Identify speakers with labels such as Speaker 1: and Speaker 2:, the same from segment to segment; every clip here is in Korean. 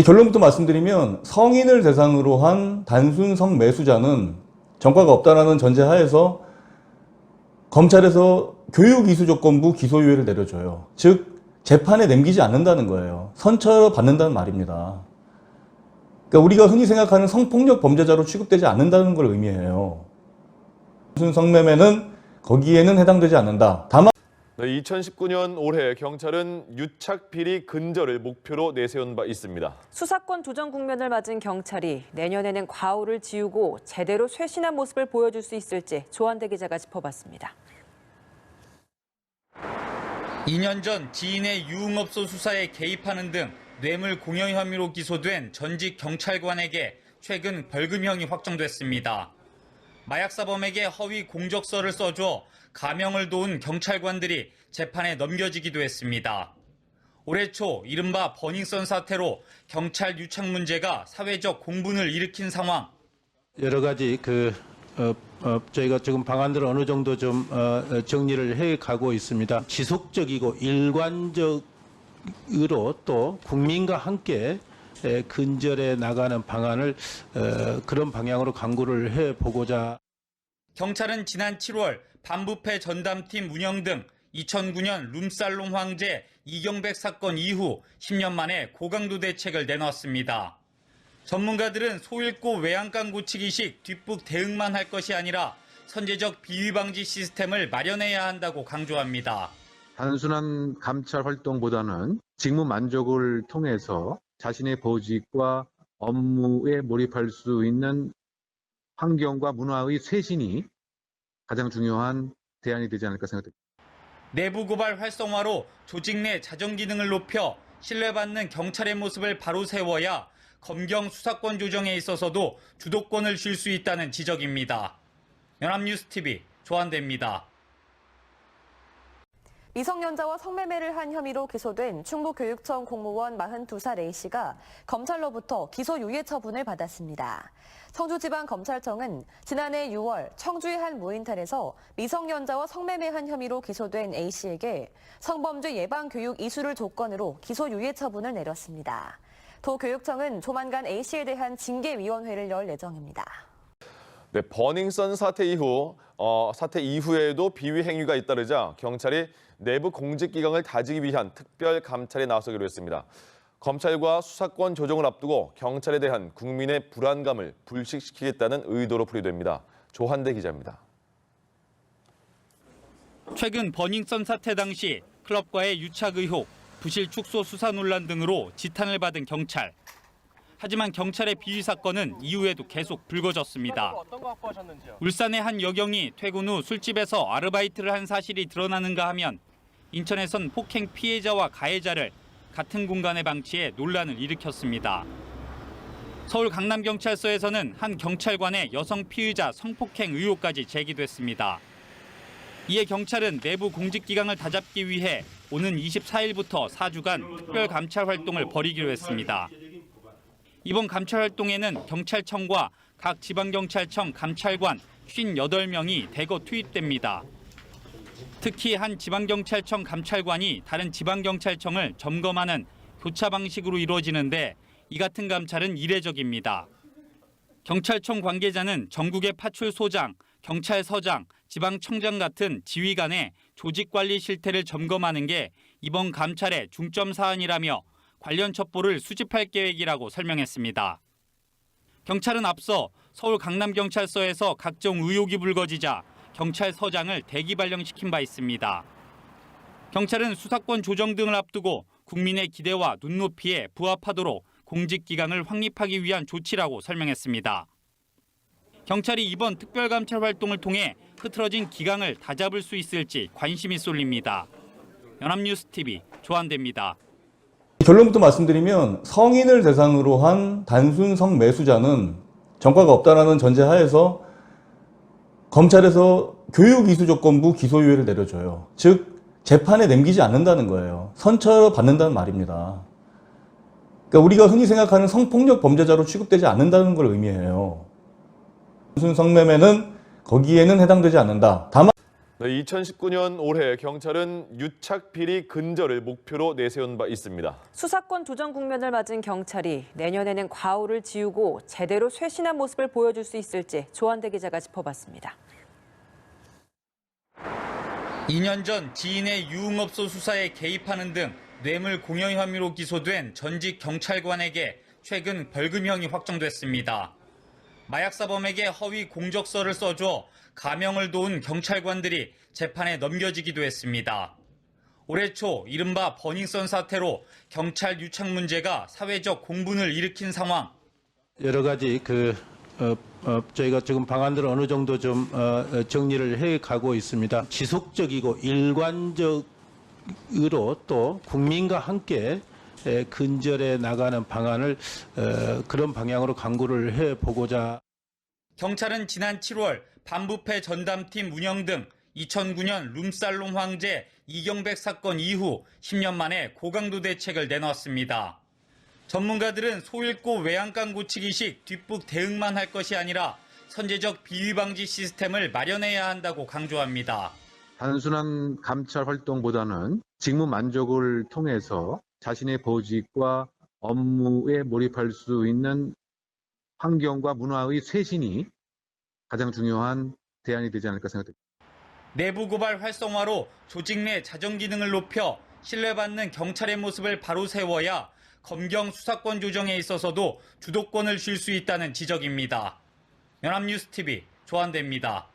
Speaker 1: 결론부터 말씀드리면 성인을 대상으로 한 단순 성매수자는 전과가 없다는 전제하에서 검찰에서 교육이수조건부 기소유예를 내려줘요. 즉 재판에 넘기지 않는다는 거예요. 선처받는다는 말입니다. 그러니까 우리가 흔히 생각하는 성폭력 범죄자로 취급되지 않는다는 걸 의미해요. 단순 성매매는 거기에는 해당되지 않는다. 다만
Speaker 2: 2019년 올해 경찰은 유착 비리 근절을 목표로 내세운 바 있습니다.
Speaker 3: 수사권 조정 국면을 맞은 경찰이 내년에는 과오를 지우고 제대로 쇄신한 모습을 보여줄 수 있을지 조한대 기자가 짚어봤습니다.
Speaker 4: 2년 전 지인의 유흥업소 수사에 개입하는 등 뇌물 공여 혐의로 기소된 전직 경찰관에게 최근 벌금형이 확정됐습니다. 마약사범에게 허위 공적서를 써줘 가명을 도운 경찰관들이 재판에 넘겨지기도 했습니다. 올해 초 이른바 버닝썬 사태로 경찰 유착 문제가 사회적 공분을 일으킨 상황.
Speaker 5: 여러 가지 저희가 지금 방안들을 어느 정도 좀 정리를 해 가고 있습니다. 지속적이고 일관적으로 또 국민과 함께 근절해 나가는 방안을 그런 방향으로 강구를 해 보고자.
Speaker 4: 경찰은 지난 7월 반부패 전담팀 운영 등 2009년 룸살롱 황제 이경백 사건 이후 10년 만에 고강도 대책을 내놨습니다. 전문가들은 소잃고 외양간 고치기식 뒷북 대응만 할 것이 아니라 선제적 비위 방지 시스템을 마련해야 한다고 강조합니다.
Speaker 6: 단순한 감찰 활동보다는 직무 만족을 통해서 자신의 보직과 업무에 몰입할 수 있는 환경과 문화의 쇄신이 가장 중요한 대안이 되지 않을까 생각됩니다.
Speaker 4: 내부 고발 활성화로 조직 내 자정 기능을 높여 신뢰받는 경찰의 모습을 바로 세워야 검경 수사권 조정에 있어서도 주도권을 쥘 수 있다는 지적입니다. 연합뉴스TV 조한대입니다.
Speaker 7: 미성년자와 성매매를 한 혐의로 기소된 충북교육청 공무원 42살 A씨가 검찰로부터 기소유예 처분을 받았습니다. 청주지방검찰청은 지난해 6월 청주의 한 무인탈에서 미성년자와 성매매한 혐의로 기소된 A씨에게 성범죄 예방교육 이수를 조건으로 기소유예 처분을 내렸습니다. 도교육청은 조만간 A씨에 대한 징계위원회를 열 예정입니다.
Speaker 2: 네, 버닝썬 사태 이후에도 비위 행위가 잇따르자 경찰이 내부 공직기강을 다지기 위한 특별 감찰에 나서기로 했습니다. 검찰과 수사권 조정을 앞두고 경찰에 대한 국민의 불안감을 불식시키겠다는 의도로 풀이됩니다. 조한대 기자입니다.
Speaker 4: 최근 버닝썬 사태 당시 클럽과의 유착 의혹, 부실 축소 수사 논란 등으로 지탄을 받은 경찰. 하지만 경찰의 비위 사건은 이후에도 계속 불거졌습니다. 울산의 한 여경이 퇴근 후 술집에서 아르바이트를 한 사실이 드러나는가 하면 인천에선 폭행 피해자와 가해자를 같은 공간에 방치해 논란을 일으켰습니다. 서울 강남경찰서에서는 한 경찰관의 여성 피의자 성폭행 의혹까지 제기됐습니다. 이에 경찰은 내부 공직기강을 다잡기 위해 오는 24일부터 4주간 특별 감찰 활동을 벌이기로 했습니다. 이번 감찰 활동에는 경찰청과 각 지방경찰청 감찰관 58명이 대거 투입됩니다. 특히 한 지방경찰청 감찰관이 다른 지방경찰청을 점검하는 교차 방식으로 이루어지는데 이 같은 감찰은 이례적입니다. 경찰청 관계자는 전국의 파출소장, 경찰서장, 지방청장 같은 지휘 간의 조직관리 실태를 점검하는 게 이번 감찰의 중점 사안이라며 관련 첩보를 수집할 계획이라고 설명했습니다. 경찰은 앞서 서울 강남경찰서에서 각종 의혹이 불거지자 경찰서장을 대기 발령시킨 바 있습니다. 경찰은 수사권 조정 등을 앞두고 국민의 기대와 눈높이에 부합하도록 공직기강을 확립하기 위한 조치라고 설명했습니다. 경찰이 이번 특별감찰 활동을 통해 흐트러진 기강을 다잡을 수 있을지 관심이 쏠립니다. 연합뉴스TV 조한대입니다.
Speaker 1: 결론부터 말씀드리면 성인을 대상으로 한 단순 성매수자는 전과가 없다는 전제하에서 검찰에서 교육이수조건부 기소유예를 내려줘요. 즉 재판에 넘기지 않는다는 거예요. 선처받는다는 말입니다. 그러니까 우리가 흔히 생각하는 성폭력 범죄자로 취급되지 않는다는 걸 의미해요. 단순 성매매는 거기에는 해당되지 않는다. 다만
Speaker 2: 네, 2019년 올해 경찰은 유착 비리 근절을 목표로 내세운 바 있습니다.
Speaker 3: 수사권 도전 국면을 맞은 경찰이 내년에는 과오를 지우고 제대로 쇄신한 모습을 보여줄 수 있을지 조한대 기자가 짚어봤습니다.
Speaker 4: 2년 전 지인의 유흥업소 수사에 개입하는 등 뇌물 공여 혐의로 기소된 전직 경찰관에게 최근 벌금형이 확정됐습니다. 마약사범에게 허위 공적서를 써줘 가명을 도운 경찰관들이 재판에 넘겨지기도 했습니다. 올해 초 이른바 버닝썬 사태로 경찰 유착 문제가 사회적 공분을 일으킨 상황.
Speaker 5: 여러 가지 저희가 지금 방안들을 어느 정도 좀 정리를 해 가고 있습니다. 지속적이고 일관적으로 또 국민과 함께 근절해 나가는 방안을 그런 방향으로 강구를 해 보고자.
Speaker 4: 경찰은 지난 7월 반부패 전담팀 운영 등 2009년 룸살롱 황제 이경백 사건 이후 10년 만에 고강도 대책을 내놨습니다. 전문가들은 소잃고 외양간 고치기식 뒷북 대응만 할 것이 아니라 선제적 비위 방지 시스템을 마련해야 한다고 강조합니다.
Speaker 6: 단순한 감찰 활동보다는 직무 만족을 통해서 자신의 보직과 업무에 몰입할 수 있는 환경과 문화의 쇄신이 가장 중요한 대안이 되지 않을까 생각됩니다.
Speaker 4: 내부 고발 활성화로 조직 내 자정 기능을 높여 신뢰받는 경찰의 모습을 바로 세워야 검경 수사권 조정에 있어서도 주도권을 쥘 수 있다는 지적입니다. 연합뉴스TV 조한대입니다.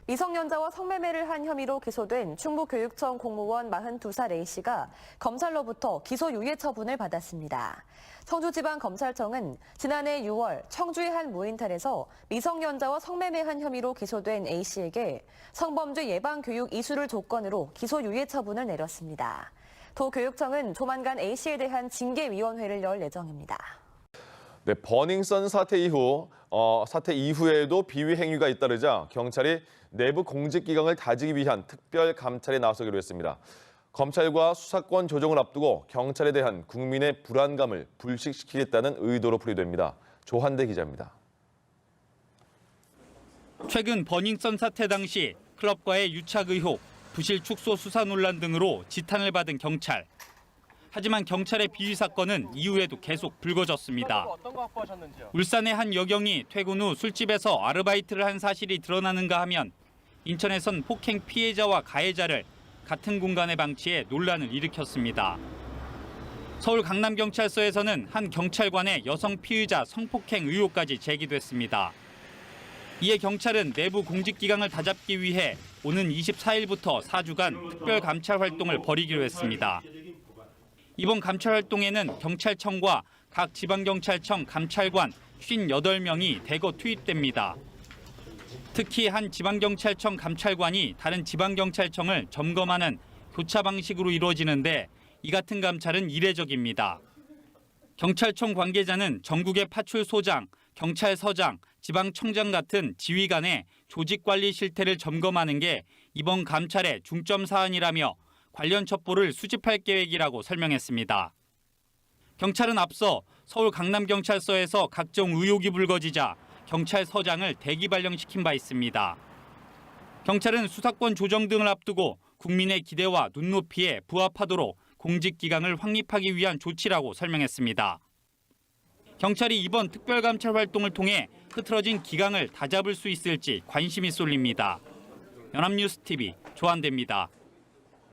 Speaker 7: 미성년자와 성매매를 한 혐의로 기소된 충북교육청 공무원 42살 A씨가 검찰로부터 기소유예 처분을 받았습니다. 청주지방검찰청은 지난해 6월 청주의 한 무인텔에서 미성년자와 성매매한 혐의로 기소된 A씨에게 성범죄 예방교육 이수를 조건으로 기소유예 처분을 내렸습니다. 도교육청은 조만간 A씨에 대한 징계위원회를 열 예정입니다.
Speaker 2: 네, 버닝썬 사태 이후에도 비위 행위가 잇따르자 경찰이 내부 공직기강을 다지기 위한 특별 감찰에 나서기로 했습니다. 검찰과 수사권 조정을 앞두고 경찰에 대한 국민의 불안감을 불식시키겠다는 의도로 풀이됩니다. 조한대 기자입니다.
Speaker 4: 최근 버닝썬 사태 당시 클럽과의 유착 의혹, 부실 축소 수사 논란 등으로 지탄을 받은 경찰. 하지만 경찰의 비위 사건은 이후에도 계속 불거졌습니다. 울산의 한 여경이 퇴근 후 술집에서 아르바이트를 한 사실이 드러나는가 하면 인천에선 폭행 피해자와 가해자를 같은 공간에 방치해 논란을 일으켰습니다. 서울 강남경찰서에서는 한 경찰관의 여성 피의자 성폭행 의혹까지 제기됐습니다. 이에 경찰은 내부 공직기강을 다잡기 위해 오는 24일부터 4주간 특별 감찰 활동을 벌이기로 했습니다. 이번 감찰 활동에는 경찰청과 각 지방경찰청 감찰관 58명이 대거 투입됩니다. 특히 한 지방경찰청 감찰관이 다른 지방경찰청을 점검하는 교차 방식으로 이루어지는데 이 같은 감찰은 이례적입니다. 경찰청 관계자는 전국의 파출소장, 경찰서장, 지방청장 같은 지휘 간의 조직관리 실태를 점검하는 게 이번 감찰의 중점 사안이라며 관련 첩보를 수집할 계획이라고 설명했습니다. 경찰은 앞서 서울 강남경찰서에서 각종 의혹이 불거지자 경찰서장을 대기 발령시킨 바 있습니다. 경찰은 수사권 조정 등을 앞두고 국민의 기대와 눈높이에 부합하도록 공직기강을 확립하기 위한 조치라고 설명했습니다. 경찰이 이번 특별감찰 활동을 통해 흐트러진 기강을 다잡을 수 있을지 관심이 쏠립니다. 연합뉴스TV 조한대입니다.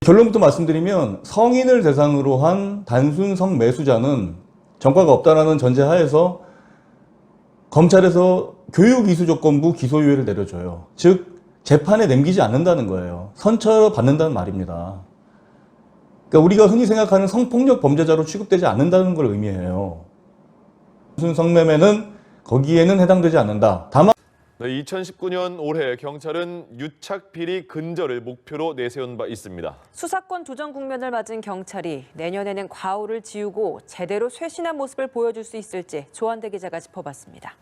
Speaker 1: 결론부터 말씀드리면 성인을 대상으로 한 단순 성매수자는 전과가 없다는 전제하에서 검찰에서 교육이수조건부 기소유예를 내려줘요. 즉 재판에 넘기지 않는다는 거예요. 선처 받는다는 말입니다. 그러니까 우리가 흔히 생각하는 성폭력 범죄자로 취급되지 않는다는 걸 의미해요. 단순 성매매는 거기에는 해당되지 않는다. 다만
Speaker 2: 네, 2019년 올해 경찰은 유착 비리 근절을 목표로 내세운 바 있습니다.
Speaker 3: 수사권 도전 국면을 맞은 경찰이 내년에는 과오를 지우고 제대로 쇄신한 모습을 보여줄 수 있을지 조한대 기자가 짚어봤습니다.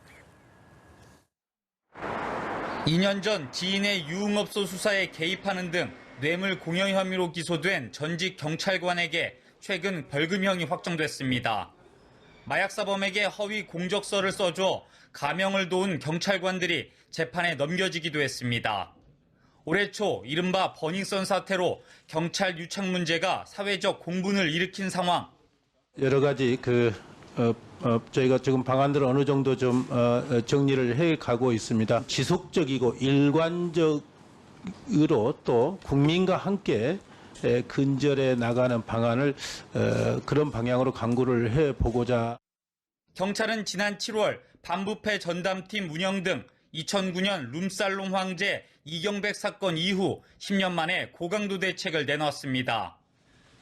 Speaker 4: 2년 전 지인의 유흥업소 수사에 개입하는 등 뇌물 공여 혐의로 기소된 전직 경찰관에게 최근 벌금형이 확정됐습니다. 마약사범에게 허위 공적서를 써줘 가명을 도운 경찰관들이 재판에 넘겨지기도 했습니다. 올해 초 이른바 버닝썬 사태로 경찰 유착 문제가 사회적 공분을 일으킨 상황.
Speaker 5: 여러 가지 저희가 지금 방안들을 어느 정도 좀 정리를 해 가고 있습니다. 지속적이고 일관적으로 또 국민과 함께 근절해 나가는 방안을 그런 방향으로 강구를 해 보고자.
Speaker 4: 경찰은 지난 7월 반부패 전담팀 운영 등 2009년 룸살롱 황제 이경백 사건 이후 10년 만에 고강도 대책을 내놨습니다.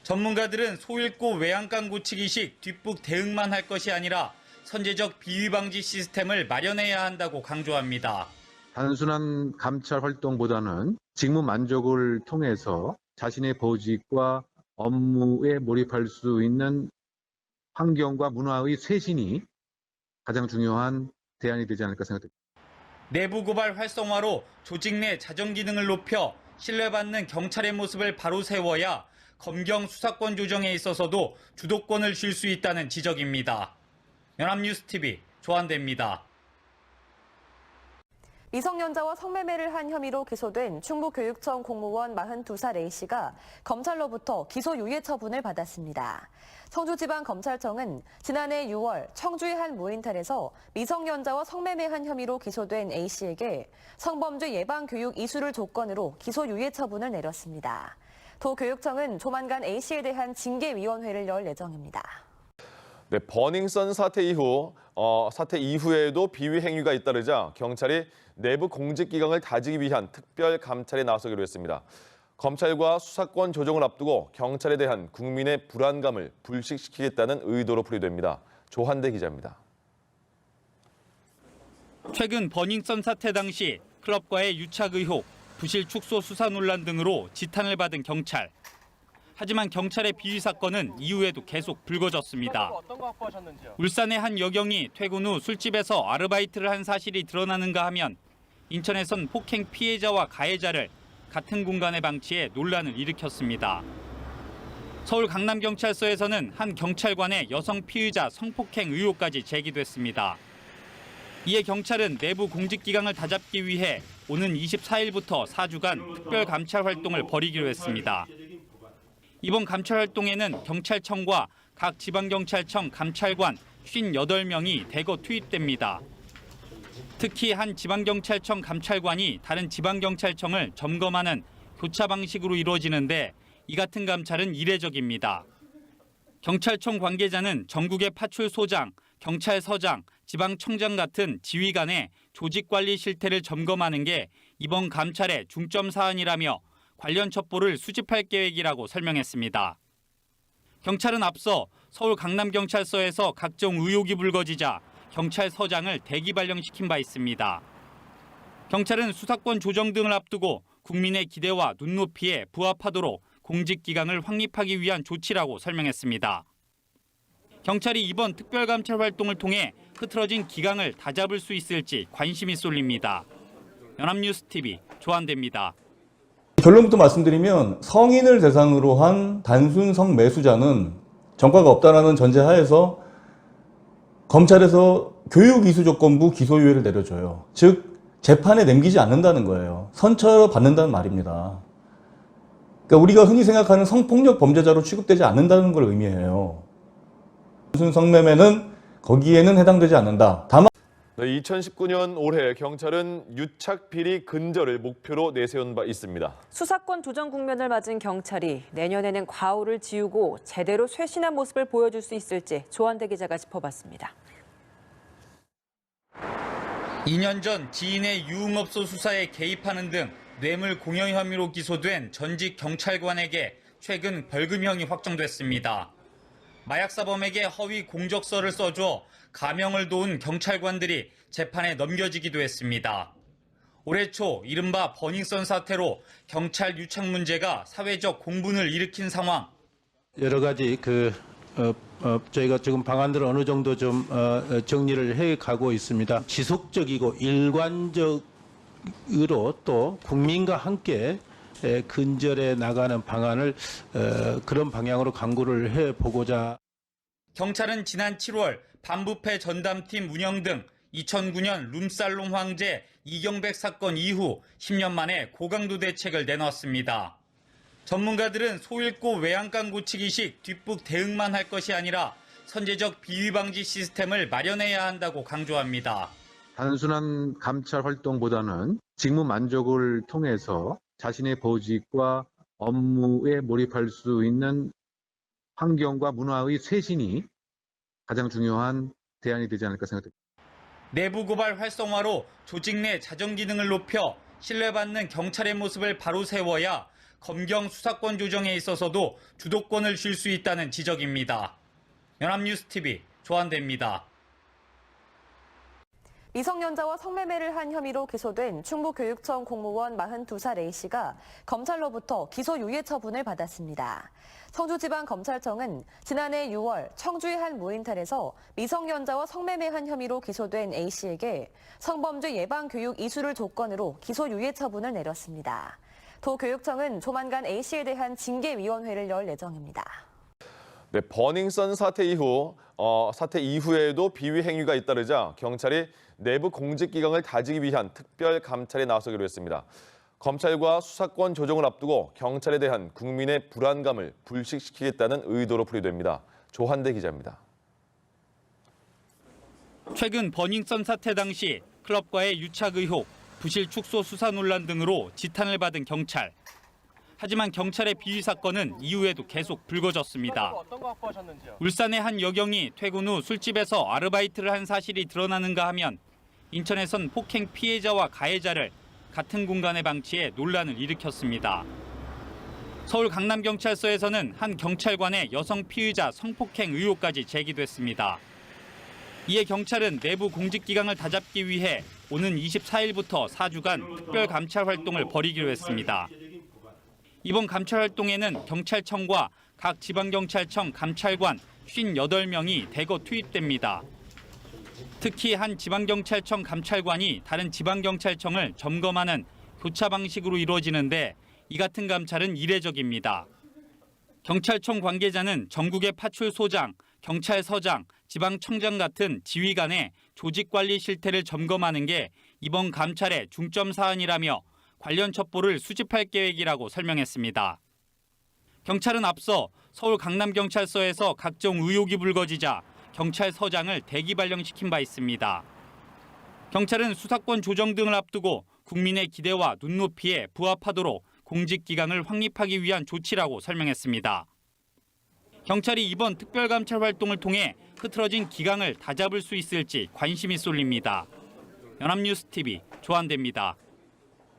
Speaker 4: 전문가들은 소잃고 외양간 고치기식 뒷북 대응만 할 것이 아니라 선제적 비위 방지 시스템을 마련해야 한다고 강조합니다.
Speaker 6: 단순한 감찰 활동보다는 직무 만족을 통해서 자신의 보직과 업무에 몰입할 수 있는 환경과 문화의 쇄신이 가장 중요한 대안이 되지 않을까 생각됩니다.
Speaker 4: 내부 고발 활성화로 조직 내 자정 기능을 높여 신뢰받는 경찰의 모습을 바로 세워야 검경 수사권 조정에 있어서도 주도권을 쥘 수 있다는 지적입니다. 연합뉴스TV 조한대입니다.
Speaker 7: 미성년자와 성매매를 한 혐의로 기소된 충북교육청 공무원 42살 A씨가 검찰로부터 기소유예 처분을 받았습니다. 청주지방검찰청은 지난해 6월 청주의 한 무인텔에서 미성년자와 성매매한 혐의로 기소된 A씨에게 성범죄 예방교육 이수를 조건으로 기소유예 처분을 내렸습니다. 도교육청은 조만간 A씨에 대한 징계위원회를 열 예정입니다.
Speaker 2: 네, 버닝썬 사태 이후에도 비위 행위가 잇따르자 경찰이 내부 공직기강을 다지기 위한 특별 감찰에 나서기로 했습니다. 검찰과 수사권 조정을 앞두고 경찰에 대한 국민의 불안감을 불식시키겠다는 의도로 풀이됩니다. 조한대 기자입니다.
Speaker 4: 최근 버닝썬 사태 당시 클럽과의 유착 의혹, 부실 축소 수사 논란 등으로 지탄을 받은 경찰. 하지만 경찰의 비위 사건은 이후에도 계속 불거졌습니다. 울산의 한 여경이 퇴근 후 술집에서 아르바이트를 한 사실이 드러나는가 하면 인천에선 폭행 피해자와 가해자를 같은 공간에 방치해 논란을 일으켰습니다. 서울 강남경찰서에서는 한 경찰관의 여성 피의자 성폭행 의혹까지 제기됐습니다. 이에 경찰은 내부 공직기강을 다잡기 위해 오는 24일부터 4주간 특별 감찰 활동을 벌이기로 했습니다. 이번 감찰 활동에는 경찰청과 각 지방경찰청 감찰관 58명이 대거 투입됩니다. 특히 한 지방경찰청 감찰관이 다른 지방경찰청을 점검하는 교차 방식으로 이루어지는데 이 같은 감찰은 이례적입니다. 경찰청 관계자는 전국의 파출소장, 경찰서장, 지방청장 같은 지휘 간의 조직관리 실태를 점검하는 게 이번 감찰의 중점 사안이라며 관련 첩보를 수집할 계획이라고 설명했습니다. 경찰은 앞서 서울 강남경찰서에서 각종 의혹이 불거지자 경찰서장을 대기 발령시킨 바 있습니다. 경찰은 수사권 조정 등을 앞두고 국민의 기대와 눈높이에 부합하도록 공직기강을 확립하기 위한 조치라고 설명했습니다. 경찰이 이번 특별감찰 활동을 통해 흐트러진 기강을 다잡을 수 있을지 관심이 쏠립니다. 연합뉴스TV 조한대입니다.
Speaker 1: 결론부터 말씀드리면 성인을 대상으로 한 단순 성매수자는 전과가 없다는 전제하에서 검찰에서 교육이수조건부 기소유예를 내려줘요. 즉 재판에 넘기지 않는다는 거예요. 선처 받는다는 말입니다. 그러니까 우리가 흔히 생각하는 성폭력 범죄자로 취급되지 않는다는 걸 의미해요. 단순 성매매는 거기에는 해당되지 않는다. 다만
Speaker 2: 2019년 올해 경찰은 유착 비리 근절을 목표로 내세운 바 있습니다.
Speaker 3: 수사권 조정 국면을 맞은 경찰이 내년에는 과오를 지우고 제대로 쇄신한 모습을 보여줄 수 있을지 조한대 기자가 짚어봤습니다.
Speaker 4: 2년 전 지인의 유흥업소 수사에 개입하는 등 뇌물 공여 혐의로 기소된 전직 경찰관에게 최근 벌금형이 확정됐습니다. 마약사범에게 허위 공적서를 써줘 가명을 도운 경찰관들이 재판에 넘겨지기도 했습니다. 올해 초 이른바 버닝썬 사태로 경찰 유착 문제가 사회적 공분을 일으킨 상황.
Speaker 5: 여러 가지 저희가 지금 방안들을 어느 정도 좀 정리를 해 가고 있습니다. 지속적이고 일관적으로 또 국민과 함께 근절해 나가는 방안을 그런 방향으로 강구를 해 보고자.
Speaker 4: 경찰은 지난 7월 반부패 전담팀 운영 등 2009년 룸살롬 황제 이경백 사건 이후 10년 만에 고강도 대책을 내놨습니다. 전문가들은 소잃고 외양간 고치기식 뒷북 대응만 할 것이 아니라 선제적 비위 방지 시스템을 마련해야 한다고 강조합니다.
Speaker 6: 단순한 감찰 활동보다는 직무 만족을 통해서 자신의 보직과 업무에 몰입할 수 있는 환경과 문화의 쇄신이 가장 중요한 대안이 되지 않을까 생각됩니다.
Speaker 4: 내부 고발 활성화로 조직 내 자정 기능을 높여 신뢰받는 경찰의 모습을 바로 세워야 검경 수사권 조정에 있어서도 주도권을 쥘 수 있다는 지적입니다. 연합뉴스TV 조한대입니다.
Speaker 7: 미성년자와 성매매를 한 혐의로 기소된 충북교육청 공무원 42살 A씨가 검찰로부터 기소유예 처분을 받았습니다. 청주지방검찰청은 지난해 6월 청주의 한 무인텔에서 미성년자와 성매매한 혐의로 기소된 A씨에게 성범죄 예방교육 이수를 조건으로 기소유예 처분을 내렸습니다. 도교육청은 조만간 A씨에 대한 징계위원회를 열 예정입니다.
Speaker 2: 네, 버닝썬 사태 이후에도 비위 행위가 잇따르자 경찰이 내부 공직기강을 다지기 위한 특별 감찰에 나서기로 했습니다. 검찰과 수사권 조정을 앞두고 경찰에 대한 국민의 불안감을 불식시키겠다는 의도로 풀이됩니다. 조한대 기자입니다.
Speaker 4: 최근 버닝썬 사태 당시 클럽과의 유착 의혹, 부실 축소 수사 논란 등으로 지탄을 받은 경찰. 하지만 경찰의 비위 사건은 이후에도 계속 불거졌습니다. 울산의 한 여경이 퇴근 후 술집에서 아르바이트를 한 사실이 드러나는가 하면 인천에선 폭행 피해자와 가해자를 같은 공간에 방치해 논란을 일으켰습니다. 서울 강남경찰서에서는 한 경찰관의 여성 피의자 성폭행 의혹까지 제기됐습니다. 이에 경찰은 내부 공직기강을 다잡기 위해 오는 24일부터 4주간 특별 감찰 활동을 벌이기로 했습니다. 이번 감찰 활동에는 경찰청과 각 지방경찰청 감찰관 58명이 대거 투입됩니다. 특히 한 지방경찰청 감찰관이 다른 지방경찰청을 점검하는 교차 방식으로 이루어지는데 이 같은 감찰은 이례적입니다. 경찰청 관계자는 전국의 파출소장, 경찰서장, 지방청장 같은 지휘관의 조직관리 실태를 점검하는 게 이번 감찰의 중점 사안이라며 관련 첩보를 수집할 계획이라고 설명했습니다. 경찰은 앞서 서울 강남경찰서에서 각종 의혹이 불거지자 경찰서장을 대기 발령시킨 바 있습니다. 경찰은 수사권 조정 등을 앞두고 국민의 기대와 눈높이에 부합하도록 공직기강을 확립하기 위한 조치라고 설명했습니다. 경찰이 이번 특별감찰 활동을 통해 흐트러진 기강을 다잡을 수 있을지 관심이 쏠립니다. 연합뉴스TV 조한대입니다.